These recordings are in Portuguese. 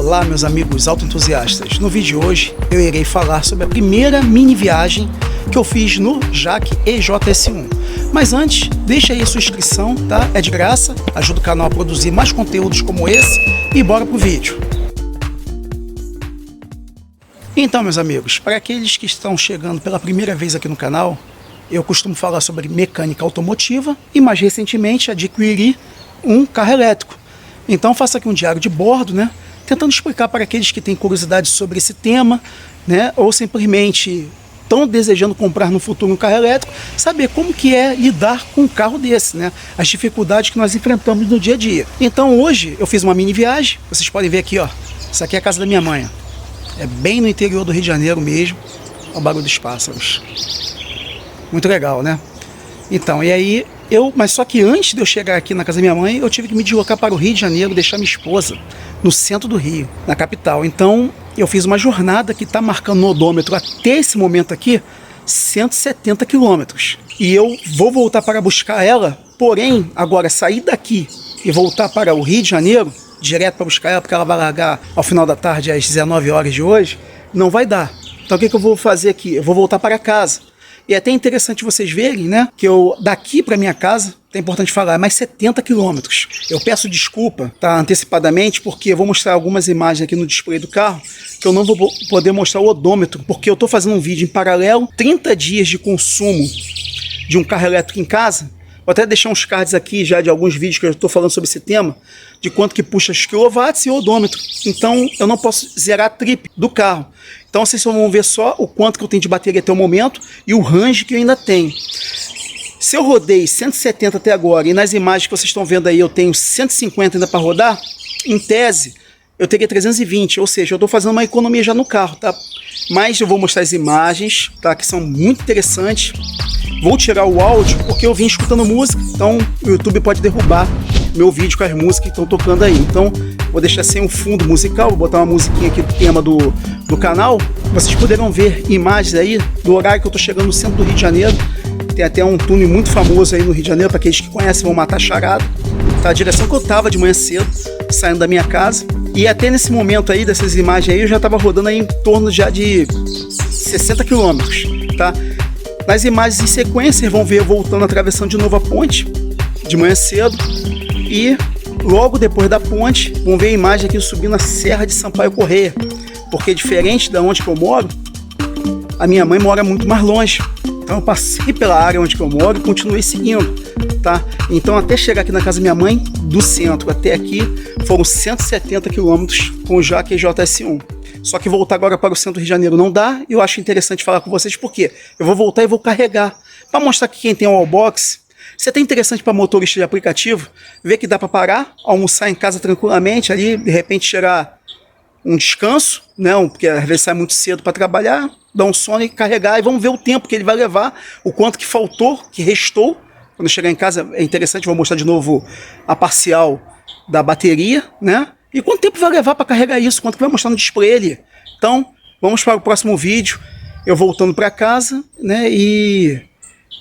Olá, meus amigos autoentusiastas. No vídeo de hoje eu irei falar sobre a primeira mini viagem que eu fiz no JAC EJS1. Mas antes, deixa aí a sua inscrição, tá? É de graça, ajuda o canal a produzir mais conteúdos como esse e bora pro vídeo. Então, meus amigos, para aqueles que estão chegando pela primeira vez aqui no canal, eu costumo falar sobre mecânica automotiva e mais recentemente adquiri um carro elétrico. Então faço aqui um diário de bordo, né? Tentando explicar para aqueles que têm curiosidade sobre esse tema, né? Ou simplesmente estão desejando comprar no futuro um carro elétrico, saber como que é lidar com um carro desse, né? As dificuldades que nós enfrentamos no dia a dia. Então hoje eu fiz uma mini viagem, vocês podem ver aqui, ó. Isso aqui é a casa da minha mãe. É bem no interior do Rio de Janeiro mesmo. Olha o barulho dos pássaros. Muito legal, né? Então, e aí mas só que antes de eu chegar aqui na casa da minha mãe, eu tive que me deslocar para o Rio de Janeiro, deixar minha esposa no centro do Rio, na capital. Então, eu fiz uma jornada que está marcando no odômetro até esse momento aqui, 170 quilômetros. E eu vou voltar para buscar ela, porém, agora sair daqui e voltar para o Rio de Janeiro, direto para buscar ela, porque ela vai largar ao final da tarde, às 19 horas de hoje, não vai dar. Então, o que eu vou fazer aqui? Eu vou voltar para casa. E é até interessante vocês verem, né, que eu daqui para minha casa, é importante falar, é mais 70 quilômetros. Eu peço desculpa, tá, antecipadamente, porque eu vou mostrar algumas imagens aqui no display do carro, que eu não vou poder mostrar o odômetro, porque eu estou fazendo um vídeo em paralelo, 30 dias de consumo de um carro elétrico em casa. Vou até deixar uns cards aqui já de alguns vídeos que eu estou falando sobre esse tema, de quanto que puxa os quilowatts e o odômetro. Então eu não posso zerar a trip do carro. Então vocês vão ver só o quanto que eu tenho de bateria até o momento e o range que eu ainda tenho. Se eu rodei 170 até agora e nas imagens que vocês estão vendo aí eu tenho 150 ainda para rodar, em tese eu teria 320, ou seja, eu estou fazendo uma economia já no carro, tá? Mas eu vou mostrar as imagens, tá? Que são muito interessantes. Vou tirar o áudio porque eu vim escutando música, então o YouTube pode derrubar meu vídeo com as músicas que estão tocando aí. Então vou deixar sem um fundo musical, vou botar uma musiquinha aqui do tema do canal. Vocês poderão ver imagens aí do horário que eu estou chegando no centro do Rio de Janeiro. Tem até um túnel muito famoso aí no Rio de Janeiro, para aqueles que conhecem vão matar charada. Tá, a direção que eu estava de manhã cedo, saindo da minha casa. E até nesse momento aí, dessas imagens aí, eu já estava rodando aí em torno já de 60 quilômetros, tá? Nas imagens em sequência, vão ver eu voltando, atravessando de novo a ponte, de manhã cedo. E logo depois da ponte, vão ver a imagem aqui subindo a Serra de Sampaio Corrêa. Porque diferente da onde que eu moro, a minha mãe mora muito mais longe. Então eu passei pela área onde que eu moro e continuei seguindo, tá? Então até chegar aqui na casa da minha mãe, do centro até aqui, foram 170 quilômetros com o JAC EJS1. Só que voltar agora para o centro do Rio de Janeiro não dá, e eu acho interessante falar com vocês porque eu vou voltar e vou carregar, para mostrar que quem tem um wallbox, isso é até interessante para motorista de aplicativo, ver que dá para parar, almoçar em casa tranquilamente, ali de repente tirar um descanso, né, porque às vezes sai muito cedo para trabalhar, dar um sono e carregar, e vamos ver o tempo que ele vai levar, o quanto que faltou, que restou. Quando chegar em casa é interessante, vou mostrar de novo a parcial da bateria, né? E quanto tempo vai levar para carregar isso, quanto que vai mostrar no display ali. Então, vamos para o próximo vídeo, eu voltando para casa, né, e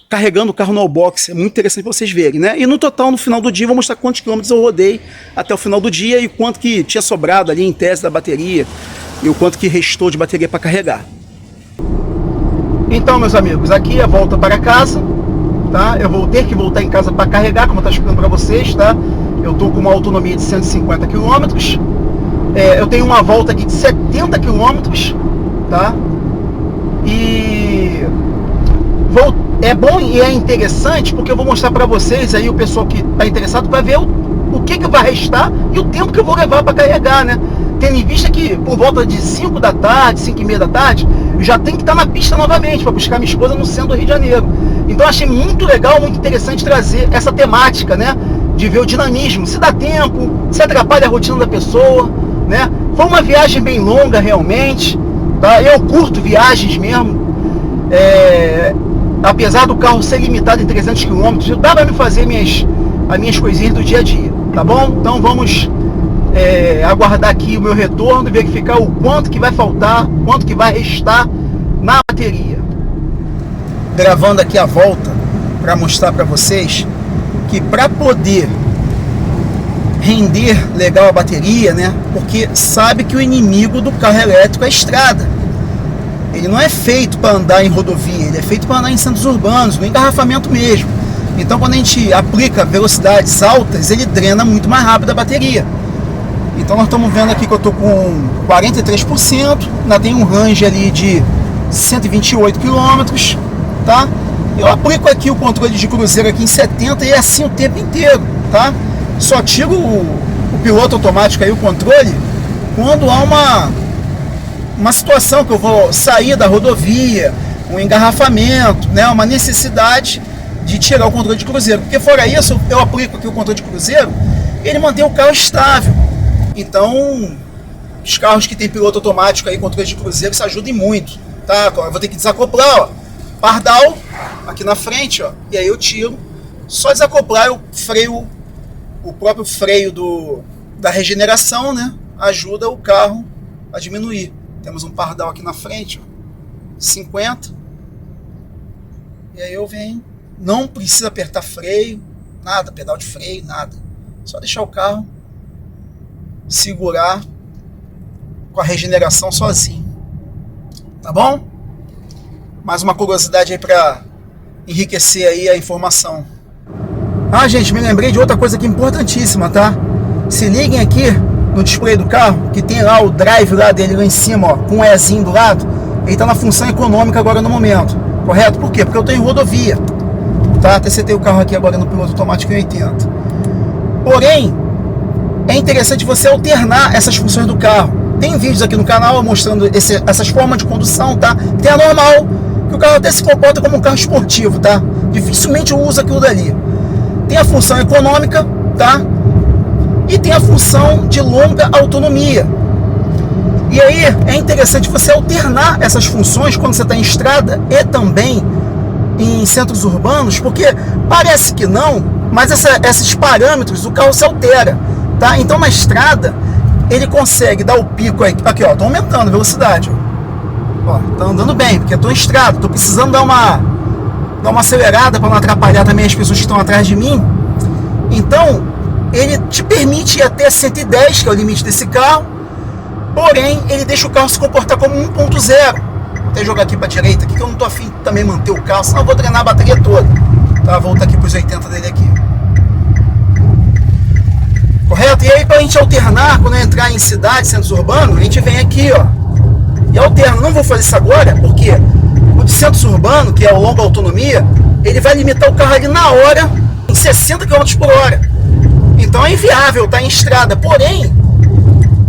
carregando o carro no wallbox. É muito interessante para vocês verem, né? E no total, no final do dia, eu vou mostrar quantos quilômetros eu rodei até o final do dia e quanto que tinha sobrado ali em tese da bateria e o quanto que restou de bateria para carregar. Então, meus amigos, aqui é a volta para casa, tá? Eu vou ter que voltar em casa para carregar, como eu estou explicando para vocês, tá? Eu estou com uma autonomia de 150 km. Eu tenho uma volta aqui de 70 km, tá? E é bom e é interessante porque eu vou mostrar para vocês aí, o pessoal que está interessado, para ver o que vai restar e o tempo que eu vou levar para carregar, né? Tendo em vista que por volta de 5 da tarde, 5 e meia da tarde, eu já tenho que estar na pista novamente para buscar minha esposa no centro do Rio de Janeiro. Então achei muito legal, muito interessante trazer essa temática, né? De ver o dinamismo, se dá tempo, se atrapalha a rotina da pessoa, né? Foi uma viagem bem longa realmente, tá? Eu curto viagens mesmo, apesar do carro ser limitado em 300 km, dá para me fazer as minhas coisinhas do dia a dia, tá bom? Então vamos aguardar aqui o meu retorno e verificar o quanto que vai faltar, quanto que vai restar na bateria. Gravando aqui a volta para mostrar para vocês que para poder render legal a bateria, né? Porque sabe que o inimigo do carro elétrico é a estrada. Ele não é feito para andar em rodovia, ele é feito para andar em centros urbanos, no engarrafamento mesmo. Então, quando a gente aplica velocidades altas, ele drena muito mais rápido a bateria. Então, nós estamos vendo aqui que eu estou com 43%, ainda tem um range ali de 128 km, tá? Eu aplico aqui o controle de cruzeiro aqui em 70 e é assim o tempo inteiro, tá? Só tiro o piloto automático aí, o controle, quando há uma situação que eu vou sair da rodovia, um engarrafamento, né, uma necessidade de tirar o controle de cruzeiro. Porque fora isso, eu aplico aqui o controle de cruzeiro, ele mantém o carro estável. Então, os carros que tem piloto automático aí, controle de cruzeiro, isso ajuda muito, tá? Eu vou ter que desacoplar, ó, pardal aqui na frente, ó, e aí eu tiro. Só desacoplar, eu freio, o próprio freio da regeneração, né, ajuda o carro a diminuir. Temos um pardal aqui na frente, ó, 50. E aí eu venho, não precisa apertar freio, nada, pedal de freio, nada. Só deixar o carro segurar com a regeneração sozinho. Tá bom? Mais uma curiosidade aí para enriquecer aí a informação. Ah, gente, me lembrei de outra coisa aqui importantíssima, tá? Se liguem aqui no display do carro, que tem lá o drive lá dele lá em cima, ó, com um Ezinho do lado. Ele tá na função econômica agora no momento, correto? Por quê? Porque eu tô em rodovia, tá? Até setei o carro aqui agora no piloto automático em 80. Porém, é interessante você alternar essas funções do carro. Tem vídeos aqui no canal mostrando essas formas de condução, tá? Tem a normal, que o carro até se comporta como um carro esportivo, tá? Dificilmente usa aquilo dali. Tem a função econômica, tá? E tem a função de longa autonomia. E aí é interessante você alternar essas funções quando você está em estrada e também em centros urbanos, porque parece que não, mas esses parâmetros o carro se altera, tá? Então na estrada ele consegue dar o pico aqui, ó, tô aumentando a velocidade, ó, tá andando bem, porque eu tô em estrada, tô precisando dar uma acelerada para não atrapalhar também as pessoas que estão atrás de mim. Então ele te permite ir até 110, que é o limite desse carro, porém ele deixa o carro se comportar como 1.0. Vou até jogar aqui para a direita, aqui, que eu não tô afim de também manter o carro, senão eu vou drenar a bateria toda. Tá, vou voltar aqui para os 80 dele aqui. Correto? E aí, para a gente alternar, quando eu entrar em cidades, centros urbanos, a gente vem aqui, ó, e alterna. Não vou fazer isso agora, porque o de centros urbanos, que é o longa autonomia, ele vai limitar o carro ali na hora, em 60 km por hora. Então é inviável, tá em estrada. Porém,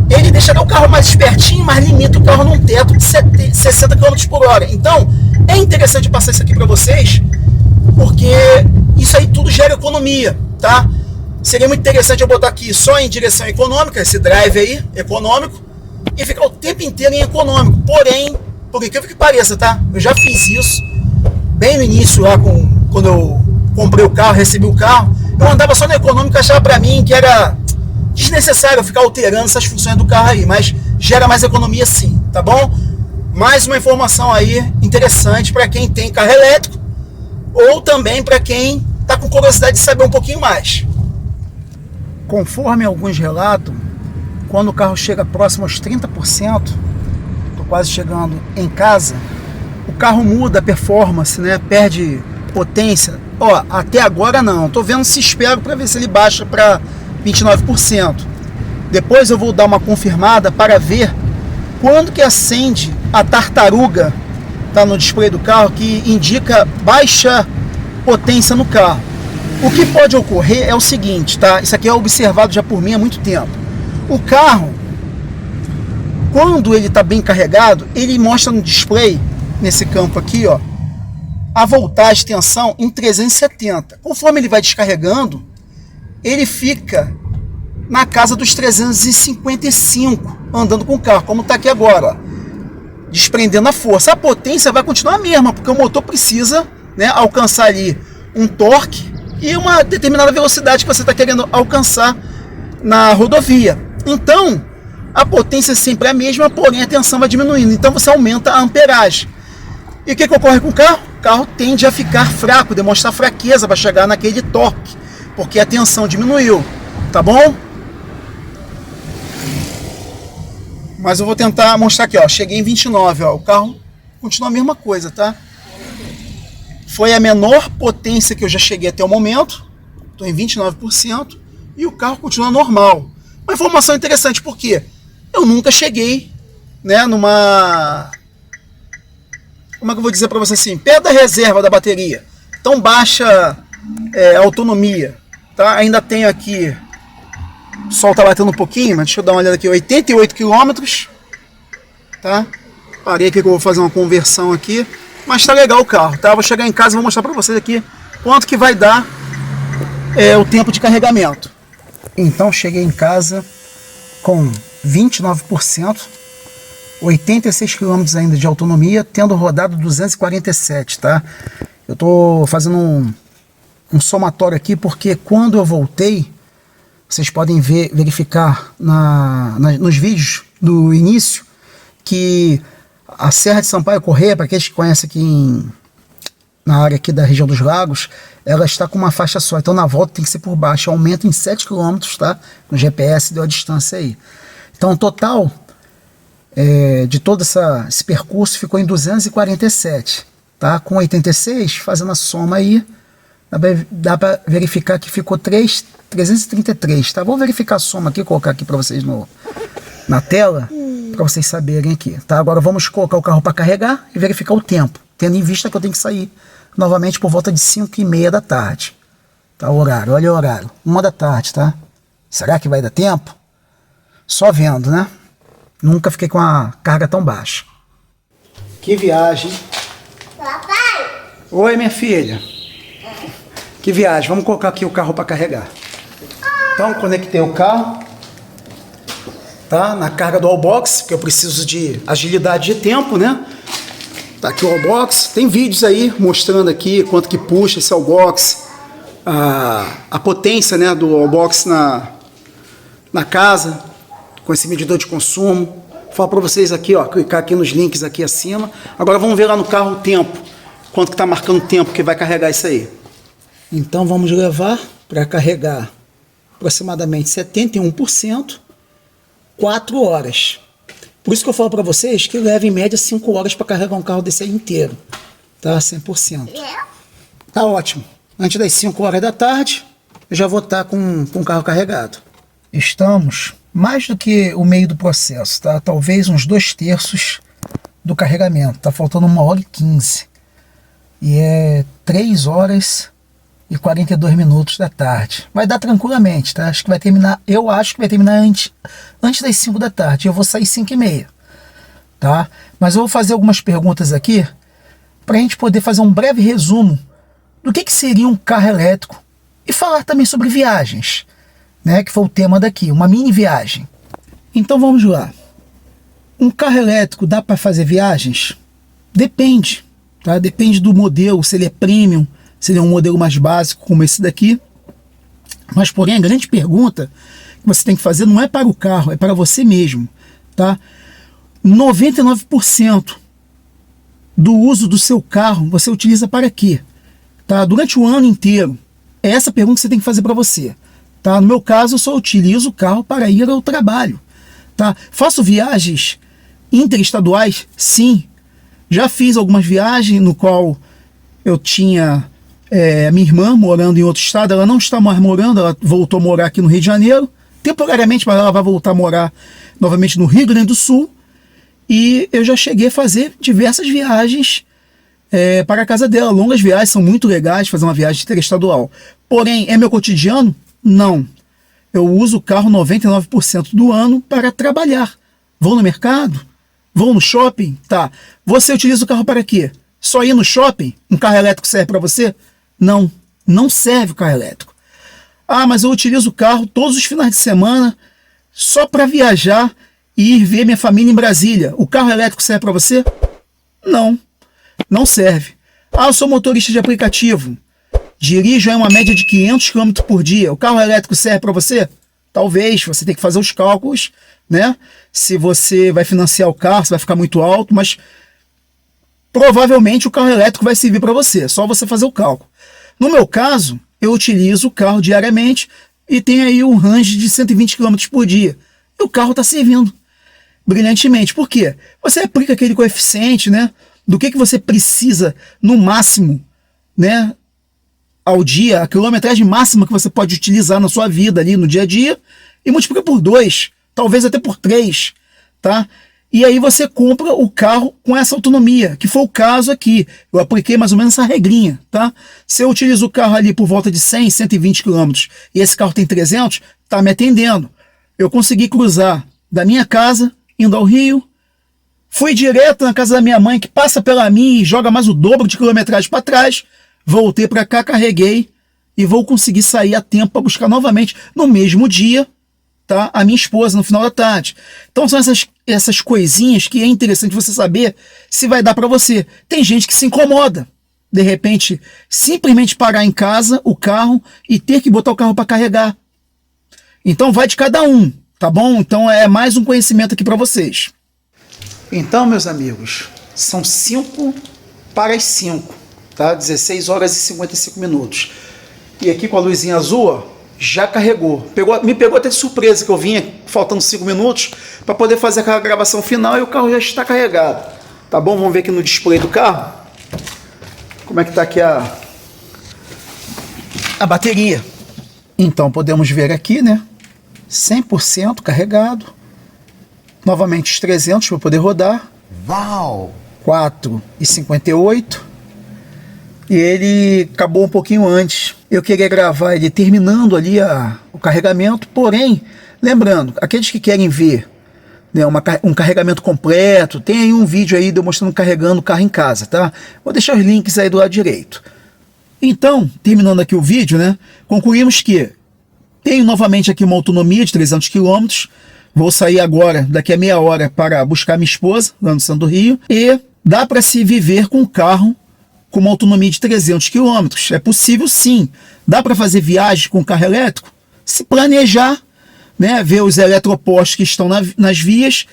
ele deixará o carro mais espertinho, mas limita o carro num teto de 60 km por hora. Então, é interessante passar isso aqui para vocês, porque isso aí tudo gera economia, tá? Seria muito interessante eu botar aqui só em direção econômica, esse drive aí, econômico, e ficar o tempo inteiro em econômico. Porém, por incrível que pareça, tá? Eu já fiz isso bem no início, lá quando eu comprei o carro, recebi o carro. Eu andava só no econômico, achava pra mim que era desnecessário eu ficar alterando essas funções do carro aí, mas gera mais economia sim, tá bom? Mais uma informação aí interessante para quem tem carro elétrico ou também para quem tá com curiosidade de saber um pouquinho mais. Conforme alguns relatam, quando o carro chega próximo aos 30%, tô quase chegando em casa, o carro muda a performance, né? Perde potência. Ó, até agora não, tô vendo se espero para ver se ele baixa para 29%. Depois eu vou dar uma confirmada para ver quando que acende a tartaruga, tá no display do carro, que indica baixa potência no carro. O que pode ocorrer é o seguinte, tá? Isso aqui é observado já por mim há muito tempo. O carro, quando ele está bem carregado, ele mostra no display, nesse campo aqui, ó, a voltagem, tensão em 370. Conforme ele vai descarregando, ele fica na casa dos 355, andando com o carro, como está aqui agora, ó, desprendendo a força. A potência vai continuar a mesma, porque o motor precisa, né, alcançar ali um torque e uma determinada velocidade que você está querendo alcançar na rodovia. Então, a potência sempre é a mesma, porém a tensão vai diminuindo. Então você aumenta a amperagem. E o que ocorre com o carro? O carro tende a ficar fraco, demonstrar fraqueza para chegar naquele torque, porque a tensão diminuiu, tá bom? Mas eu vou tentar mostrar aqui, ó. Cheguei em 29, ó. O carro continua a mesma coisa, tá? Foi a menor potência que eu já cheguei até o momento. Estou em 29% e o carro continua normal. Uma informação interessante, porque eu nunca cheguei, né, numa... Como é que eu vou dizer para você assim? Perto da reserva da bateria. Tão baixa autonomia, tá? Ainda tenho aqui... O sol tá batendo um pouquinho, mas deixa eu dar uma olhada aqui. 88 km, tá? Parei aqui que eu vou fazer uma conversão aqui. Mas tá legal o carro, tá? Vou chegar em casa e vou mostrar pra vocês aqui quanto que vai dar o tempo de carregamento. Então cheguei em casa com 29%, 86 km ainda de autonomia, tendo rodado 247, tá? Eu tô fazendo um somatório aqui porque quando eu voltei, vocês podem verificar nos vídeos do início que a Serra de Sampaio Corrêa, para aqueles que conhecem aqui na área aqui da região dos lagos, ela está com uma faixa só, então na volta tem que ser por baixo, aumenta em 7 km, tá? No GPS deu a distância aí. Então o total de todo esse percurso ficou em 247, tá? Com 86, fazendo a soma aí, dá para verificar que ficou 333, tá? Vou verificar a soma aqui, colocar aqui para vocês na tela, para vocês saberem aqui, tá? Agora vamos colocar o carro para carregar e verificar o tempo, tendo em vista que eu tenho que sair novamente por volta de 5h30 da tarde, tá? O horário, olha o horário, 1 da tarde, tá? Será que vai dar tempo? Só vendo, né? Nunca fiquei com a carga tão baixa. Que viagem! Papai! Oi, minha filha! Que viagem, vamos colocar aqui o carro para carregar. Então, conectei o carro, tá? Na carga do Wallbox, porque eu preciso de agilidade de tempo, né? Tá aqui o Wallbox. Tem vídeos aí mostrando aqui quanto que puxa esse Wallbox, a potência, né, do Wallbox na casa, com esse medidor de consumo. Vou falar para vocês aqui, ó, clicar aqui nos links aqui acima. Agora vamos ver lá no carro o tempo, quanto que tá marcando o tempo que vai carregar isso aí. Então vamos levar para carregar aproximadamente 71%, 4 horas. Por isso que eu falo para vocês que leva em média 5 horas para carregar um carro desse aí inteiro, tá? 100%. Tá ótimo. Antes das 5 horas da tarde, eu já vou estar com o carro carregado. Estamos mais do que o meio do processo, tá? Talvez uns 2/3 do carregamento. Tá faltando 1h15. E é 3h42 da tarde. Vai dar tranquilamente, tá? Acho que vai terminar, eu acho que vai terminar antes das 5 da tarde. Eu vou sair 5h30, tá? Mas eu vou fazer algumas perguntas aqui para a gente poder fazer um breve resumo do que seria um carro elétrico e falar também sobre viagens, né? Que foi o tema daqui, uma mini viagem. Então vamos lá. Um carro elétrico dá para fazer viagens? Depende, tá? Depende do modelo, se ele é premium, se ele é um modelo mais básico como esse daqui. Mas porém a grande pergunta que você tem que fazer não é para o carro, é para você mesmo, tá? 99% do uso do seu carro você utiliza para quê? Tá? Durante o ano inteiro. É essa pergunta que você tem que fazer para você. Tá? No meu caso, eu só utilizo o carro para ir ao trabalho. Tá? Faço viagens interestaduais? Sim. Já fiz algumas viagens no qual eu tinha minha irmã morando em outro estado. Ela não está mais morando, ela voltou a morar aqui no Rio de Janeiro. Temporariamente, mas ela vai voltar a morar novamente no Rio Grande do Sul. E eu já cheguei a fazer diversas viagens para a casa dela. Longas viagens, são muito legais fazer uma viagem interestadual. Porém, é meu cotidiano? Não. Eu uso o carro 99% do ano para trabalhar. Vou no mercado? Vou no shopping? Tá. Você utiliza o carro para quê? Só ir no shopping? Um carro elétrico serve para você? Não. Não serve o carro elétrico. Ah, mas eu utilizo o carro todos os finais de semana só para viajar e ir ver minha família em Brasília. O carro elétrico serve para você? Não. Não serve. Ah, eu sou motorista de aplicativo. Dirijo em uma média de 500 km por dia. O carro elétrico serve para você? Talvez. Você tem que fazer os cálculos, né? Se você vai financiar o carro, se vai ficar muito alto, mas provavelmente o carro elétrico vai servir para você. É só você fazer o cálculo. No meu caso, eu utilizo o carro diariamente e tem aí um range de 120 km por dia. E o carro está servindo. brilhantemente. Por quê? Você aplica aquele coeficiente, né, do que você precisa no máximo, né, ao dia, a quilometragem máxima que você pode utilizar na sua vida ali no dia a dia, e multiplica por 2, talvez até por 3, tá? E aí você compra o carro com essa autonomia, que foi o caso aqui. Eu apliquei mais ou menos essa regrinha, tá? Se eu utilizo o carro ali por volta de 100, 120 km e esse carro tem 300, tá me atendendo. Eu consegui cruzar da minha casa, indo ao Rio, fui direto na casa da minha mãe, que passa pela minha e joga mais o dobro de quilometragem para trás, voltei para cá, carreguei e vou conseguir sair a tempo para buscar novamente no mesmo dia, tá, a minha esposa no final da tarde. Então são essas coisinhas que é interessante você saber se vai dar para você. Tem gente que se incomoda, de repente, simplesmente parar em casa o carro e ter que botar o carro para carregar. Então vai de cada um, tá bom? Então é mais um conhecimento aqui para vocês. Então, meus amigos, são 5 para as 5, tá? 16 horas e 55 minutos. E aqui com a luzinha azul, ó, já carregou. Me pegou até de surpresa, que eu vinha faltando 5 minutos para poder fazer aquela gravação final e o carro já está carregado. Tá bom? Vamos ver aqui no display do carro como é que está aqui a bateria. Então podemos ver aqui, né? 100% carregado. Novamente os 300 para poder rodar. Uau! 4,58. E ele acabou um pouquinho antes. Eu queria gravar ele terminando ali o carregamento, porém, lembrando, aqueles que querem ver, né, um carregamento completo, tem aí um vídeo aí de eu mostrando carregando o carro em casa, tá? Vou deixar os links aí do lado direito. Então, terminando aqui o vídeo, né, concluímos que tenho novamente aqui uma autonomia de 300 km, vou sair agora, daqui a meia hora, para buscar minha esposa, lá no centro do Rio, e dá para se viver com o carro com uma autonomia de 300 km. É possível sim. Dá para fazer viagem com carro elétrico? Se planejar, né, ver os eletropostos que estão nas vias,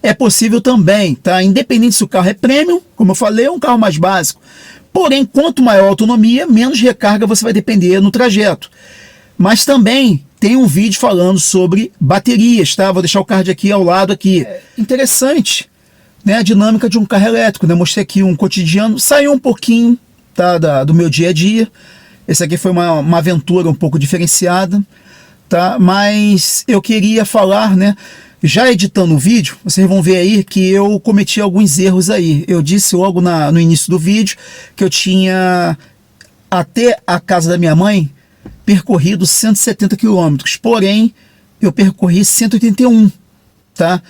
é possível também, tá? Independente se o carro é premium, como eu falei, é um carro mais básico. Porém, quanto maior a autonomia, menos recarga você vai depender no trajeto. Mas também tem um vídeo falando sobre baterias, tá? Vou deixar o card aqui ao lado aqui. É interessante, né, a dinâmica de um carro elétrico, né? Mostrei aqui um cotidiano, saiu um pouquinho, tá, do meu dia a dia. Esse aqui foi uma aventura um pouco diferenciada, tá? Mas eu queria falar, né, já editando o vídeo, vocês vão ver aí que eu cometi alguns erros aí. Eu disse logo no início do vídeo que eu tinha até a casa da minha mãe percorrido 170 km, porém eu percorri 181, tá?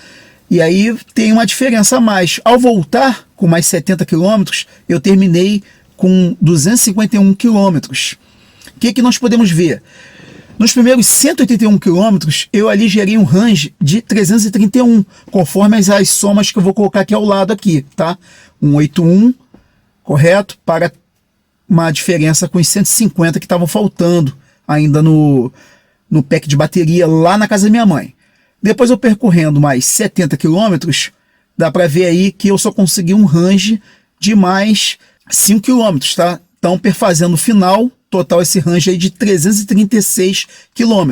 E aí tem uma diferença a mais. Ao voltar com mais 70 km, eu terminei com 251 km. O que nós podemos ver? Nos primeiros 181 km, eu ali gerei um range de 331, conforme as somas que eu vou colocar aqui ao lado aqui, tá? 181, correto? Para uma diferença com os 150 que estavam faltando ainda no pack de bateria lá na casa da minha mãe. Depois eu percorrendo mais 70 km, dá para ver aí que eu só consegui um range de mais 5 km, tá? Então, perfazendo o final, total esse range aí de 336 km.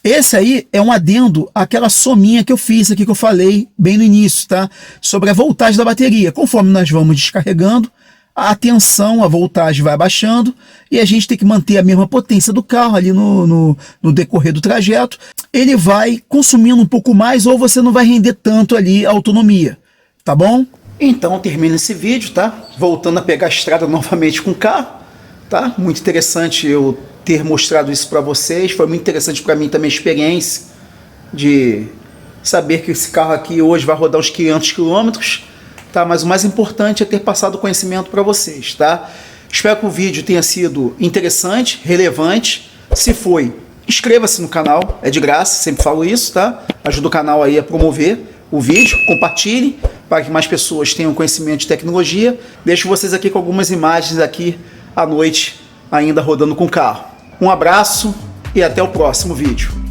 Esse aí é um adendo àquela sominha que eu fiz aqui, que eu falei bem no início, tá? Sobre a voltagem da bateria. Conforme nós vamos descarregando, a tensão, a voltagem vai baixando e a gente tem que manter a mesma potência do carro ali no decorrer do trajeto. Ele vai consumindo um pouco mais ou você não vai render tanto ali a autonomia, tá bom? Então termina esse vídeo, tá? Voltando a pegar a estrada novamente com o carro, tá? Muito interessante eu ter mostrado isso para vocês, foi muito interessante para mim também a experiência de saber que esse carro aqui hoje vai rodar uns 500 km, tá? Mas o mais importante é ter passado o conhecimento para vocês, tá? Espero que o vídeo tenha sido interessante, relevante. Se foi, inscreva-se no canal, é de graça, sempre falo isso, tá? Ajuda o canal aí a promover o vídeo, compartilhe para que mais pessoas tenham conhecimento de tecnologia. Deixo vocês aqui com algumas imagens aqui à noite, ainda rodando com o carro. Um abraço e até o próximo vídeo.